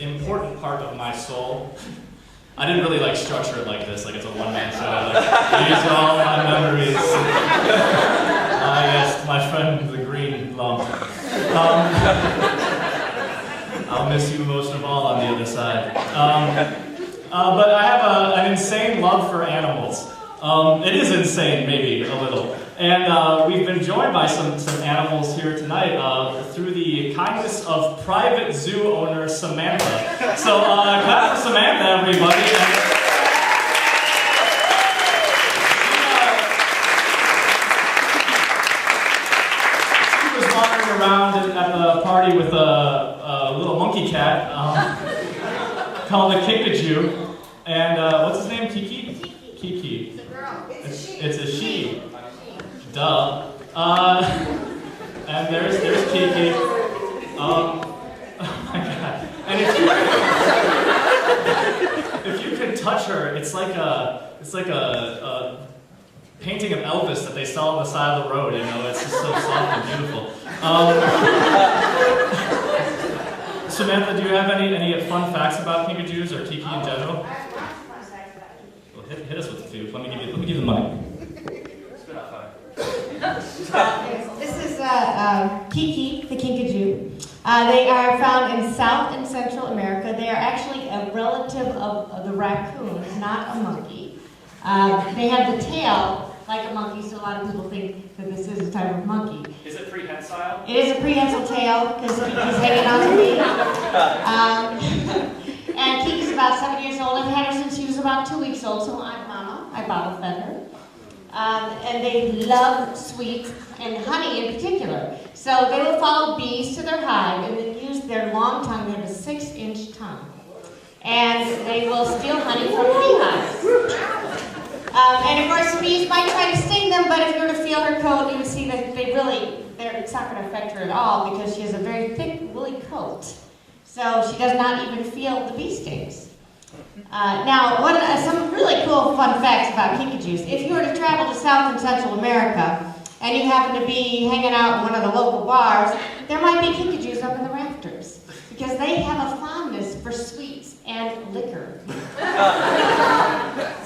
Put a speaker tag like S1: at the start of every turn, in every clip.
S1: important part of my soul. I didn't really like structure it like this, like it's a one-man show. Like, these are all my memories. Yes, my friend the green lump. I'll miss you most of all on the other side. But I have an insane love for animals. It is insane, maybe, a little. And we've been joined by some animals here tonight through the kindness of private zoo owner Samantha. So, clap for Samantha, everybody. She was wandering around at the party with a little monkey cat called a kinkajou. And what's his name? Kiki? Kiki.
S2: It's a girl.
S1: It's a she. Duh. And there's Kiki. Oh my god. And if you could touch her, it's like a painting of Elvis that they saw on the side of the road. You know, it's just so soft and beautiful. Samantha, do you have any fun facts about kinkajous or Kiki in general?
S2: I have lots of fun facts about you.
S1: Well, hit us with a few. Let me give you the mic.
S2: This is Kiki, the kinkajou. They are found in South and Central America. They are actually a relative of the raccoon, not a monkey. They have the tail like a monkey, so a lot of people think that this is a type of monkey.
S1: Is it prehensile?
S2: It is a prehensile tail because Kiki's hanging on to me. And Kiki's about 7 years old. I've had her since she was about 2 weeks old, so I'm Mama. I bottle fed her. And they love sweets and honey in particular. So they will follow bees to their hive and then use their long tongue. They have a 6-inch tongue. And they will steal honey from beehives. And of course, bees might try to sting them, but if you were to feel her coat, you would see that it's not going to affect her at all because she has a very thick, woolly coat. So she does not even feel the bee stings. Now, some really cool fun facts about kinkajous. If you were to travel to South and Central America, and you happen to be hanging out in one of the local bars, there might be kinkajous up in the rafters, because they have a fondness for sweets and liquor.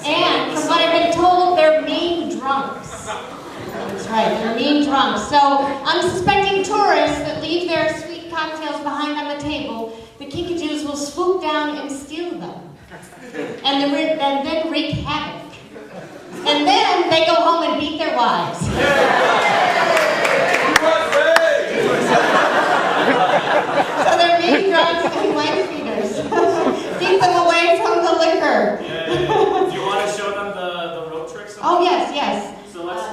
S2: And from what I've been told, they're mean drunks. That's right, they're mean drunks. So, unsuspecting tourists that leave their sweet cocktails behind on the table, the kinkajous will swoop down and steal them. And then wreak havoc. And then they go home and beat their wives. So they're mean drunks and wife beaters. Keep them away from the liquor.
S1: Do you want to show them the rope tricks?
S2: Oh yes.
S1: So let's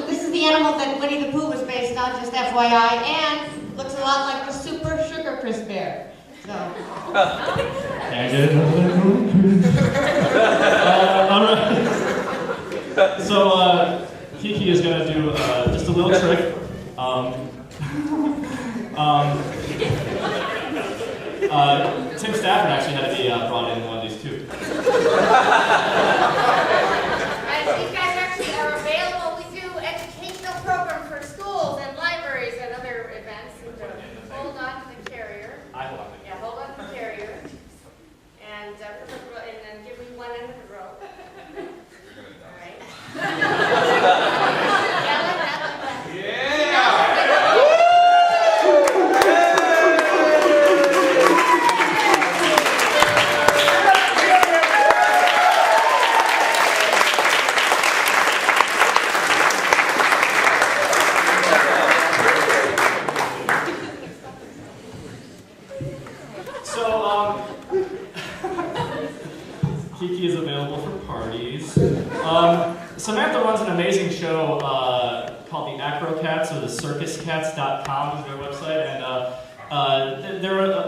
S2: this is the animal that Winnie the Pooh was based on, just FYI, and looks a lot like the Super Sugar Crisp Bear. So.
S1: So Kiki is going to do just a little trick. Tim Stafford actually had to be brought in one of these too.
S3: These guys actually are available. We do educational programs for schools and libraries and other events. Hold on to the carrier.
S1: I hold on.
S3: Yeah, hold on to the carrier. And then give me one end of the rope. All right. Yeah, like that. Yeah.
S1: Kiki is available for parties. Samantha runs an amazing show called the Acrocats, or the circuscats.com is their website, and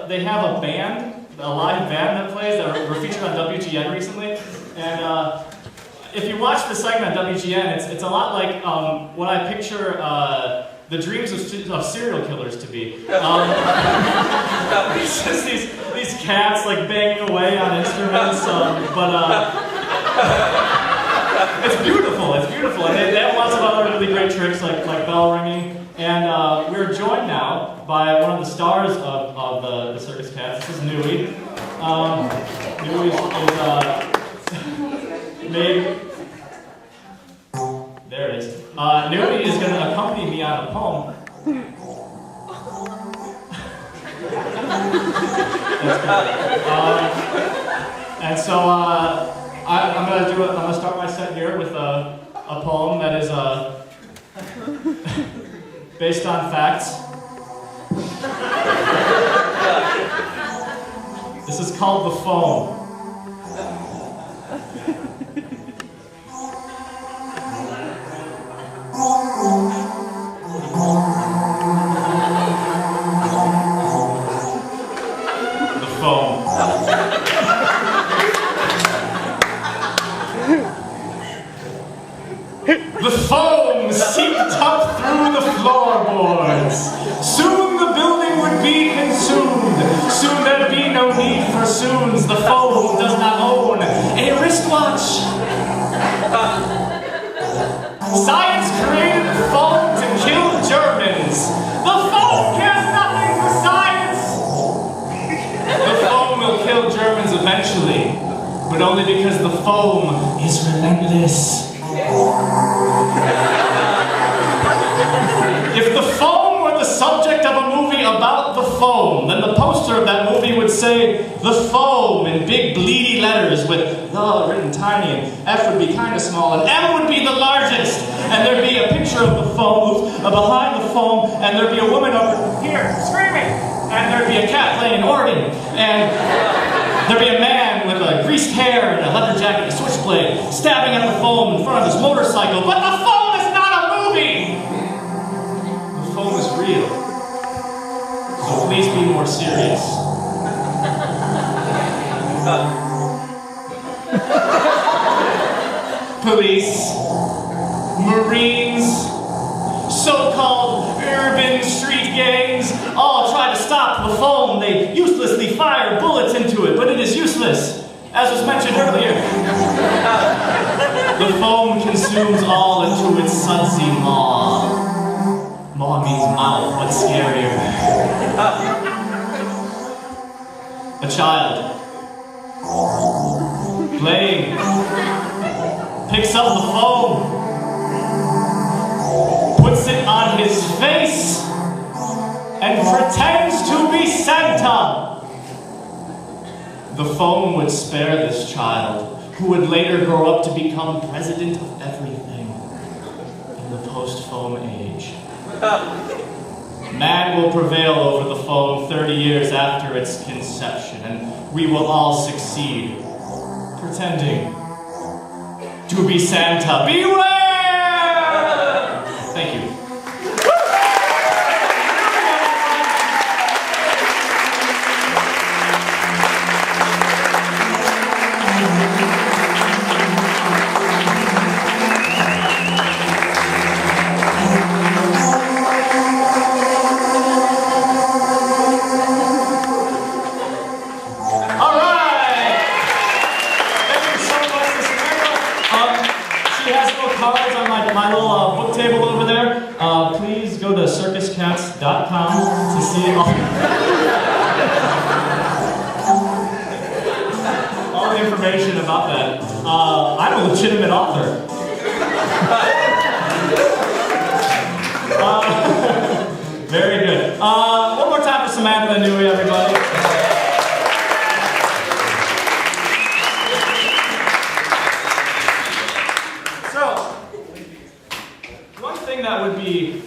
S1: they have a band, a live band that plays that were featured on WGN recently. And if you watch the segment on WGN, it's a lot like what I picture the dreams of serial killers to be. It's just these cats like banging away on instruments, it's beautiful. And they have lots of other really great tricks like bell ringing. And we're joined now by one of the stars of the Circus Cats. Cats. This is Nui. Nui is made. There it is. Nui is going to accompany me on a poem. And so I'm gonna start my set here with a poem that is based on facts. This is called The Foam. The foam seeped up through the floorboards. Soon the building would be consumed. Soon there'd be no need for soons. The foam does not own a wristwatch. Science created the foam to kill Germans. The foam cares nothing for science. The foam will kill Germans eventually, but only because the foam is relentless. If the foam were the subject of a movie about the foam, then the poster of that movie would say, The Foam, in big bleedy letters with the written tiny, and F would be kind of small, and M would be the largest, and there'd be a picture of the foam behind the foam, and there'd be a woman over here screaming, and there'd be a cat playing an organ, and there'd be a man with greased hair and a leather jacket and a switchblade stabbing at the foam in front of his motorcycle. But the foam is not a movie! The foam is real. So please be more serious. Police, Marines, so-called urban street gangs all try to stop the foam. They uselessly fire bullets into it, but it is useless. As was mentioned earlier, the foam consumes all into its sudsy maw. Maw means mouth, what's scarier? A child, playing, picks up the foam, puts it on his face, and pretends to be Santa. The foam would spare this child, who would later grow up to become president of everything in the post-foam age. Man will prevail over the foam 30 years after its conception, and we will all succeed, pretending to be Santa. Beware! Thank you. My little book table over there. Please go to circuscats.com to see all the information about that. I'm a legitimate author. Very good. One more time for Samantha and Nui, everybody. That would be